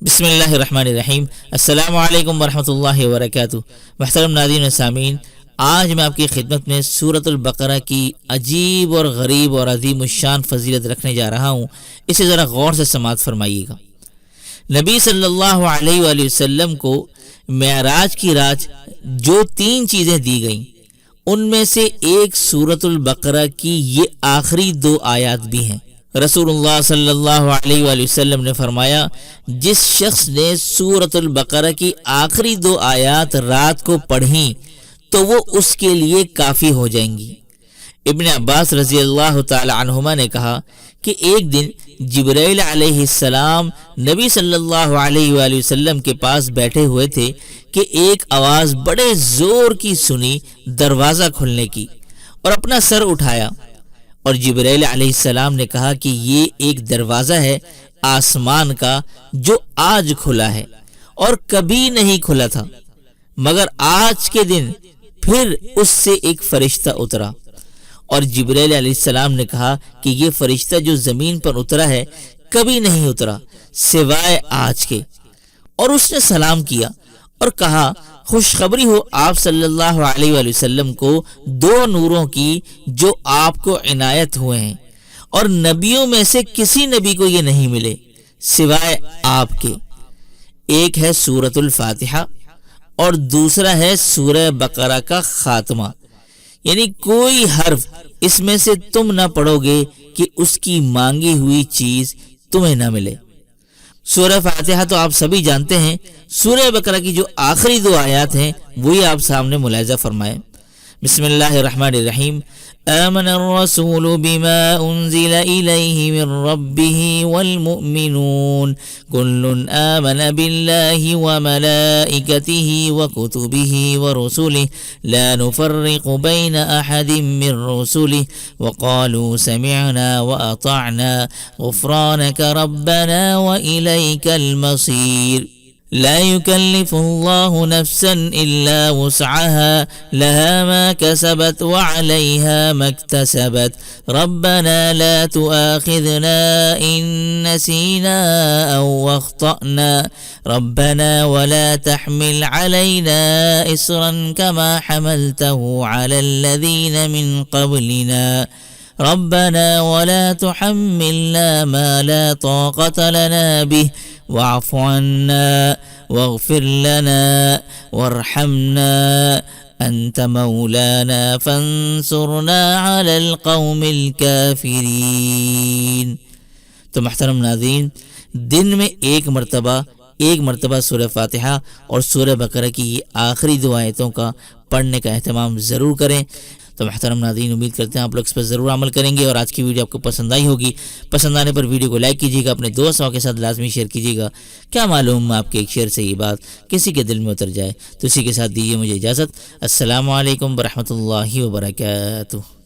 بسم اللہ الرحمن الرحیم۔ السلام علیکم ورحمۃ اللہ وبرکاتہ۔ محترم ناظرین و سامعین، آج میں آپ کی خدمت میں سورۃ البقرہ کی عجیب اور غریب اور عظیم الشان فضیلت رکھنے جا رہا ہوں، اسے ذرا غور سے سماعت فرمائیے گا۔ نبی صلی اللہ علیہ وآلہ وسلم کو معراج کی رات جو 3 چیزیں دی گئیں، ان میں سے ایک سورۃ البقرہ کی یہ آخری 2 آیات بھی ہیں۔ رسول اللہ صلی اللہ علیہ وآلہ وسلم نے فرمایا، جس شخص نے سورۃ البقرہ کی آخری 2 آیات رات کو پڑھیں تو وہ اس کے لیے کافی ہو جائیں گی۔ ابن عباس رضی اللہ تعالی عنہما نے کہا کہ ایک دن جبرائیل علیہ السلام نبی صلی اللہ علیہ وآلہ وسلم کے پاس بیٹھے ہوئے تھے کہ ایک آواز بڑے زور کی سنی دروازہ کھلنے کی، اور اپنا سر اٹھایا، اور جبرائیل علیہ السلام نے کہا کہ یہ ایک دروازہ ہے آسمان کا جو آج کھلا ہے اور کبھی نہیں کھلا تھا، مگر آج کے دن پھر اس سے ایک فرشتہ اترا۔ اور جبرائیل علیہ السلام نے کہا کہ یہ فرشتہ جو زمین پر اترا ہے کبھی نہیں اترا سوائے آج کے، اور اس نے سلام کیا اور کہا، خوشخبری ہو آپ صلی اللہ علیہ وآلہ وسلم کو 2 نوروں کی جو آپ کو عنایت ہوئے ہیں، اور نبیوں میں سے کسی نبی کو یہ نہیں ملے سوائے آپ کے۔ ایک ہے سورۃ الفاتحہ اور دوسرا ہے سورہ بقرہ کا خاتمہ، یعنی کوئی حرف اس میں سے تم نہ پڑھو گے کہ اس کی مانگی ہوئی چیز تمہیں نہ ملے۔ سورہ فاتحہ تو آپ سبھی جانتے ہیں، سورہ بقرہ کی جو آخری 2 آیات ہیں وہی آپ سامنے ملاحظہ فرمائیں۔ بسم اللہ الرحمن الرحیم۔ آمن الرسول بما انزل الیہ من ربہ والمؤمنون کل آمن باللہ وملائکتہ وکتبہ ورسلہ لا نفرق بین احد من رسلہ وقالوا سمعنا واطعنا غفرانک ربنا والیک المصیر۔ لا يكلف الله نفسا إلا وسعها لها ما كسبت وعليها ما اكتسبت ربنا لا تؤاخذنا إن نسينا أو أخطأنا ربنا ولا تحمل علينا إصرا كما حملته على الذين من قبلنا ربنا ولا تحملنا ما لا طاقة لنا به واعف عنا واغفر لنا وارحمنا انت مولانا فانصرنا على القوم الكافرین۔ تو محترم ناظرین، دن میں ایک مرتبہ سورہ فاتحہ اور سورہ بقرہ کی یہ آخری 2 آیتوں کا پڑھنے کا اہتمام ضرور کریں۔ تو محترم ناظرین، امید کرتے ہیں آپ لوگ اس پر ضرور عمل کریں گے، اور آج کی ویڈیو آپ کو پسند آئی ہوگی۔ پسند آنے پر ویڈیو کو لائک کیجیے گا، اپنے دوستوں کے ساتھ لازمی شیئر کیجیے گا۔ کیا معلوم آپ کے ایک شیئر سے یہ بات کسی کے دل میں اتر جائے۔ تو اسی کے ساتھ دیجیے مجھے اجازت۔ السلام علیکم ورحمۃ اللہ وبرکاتہ۔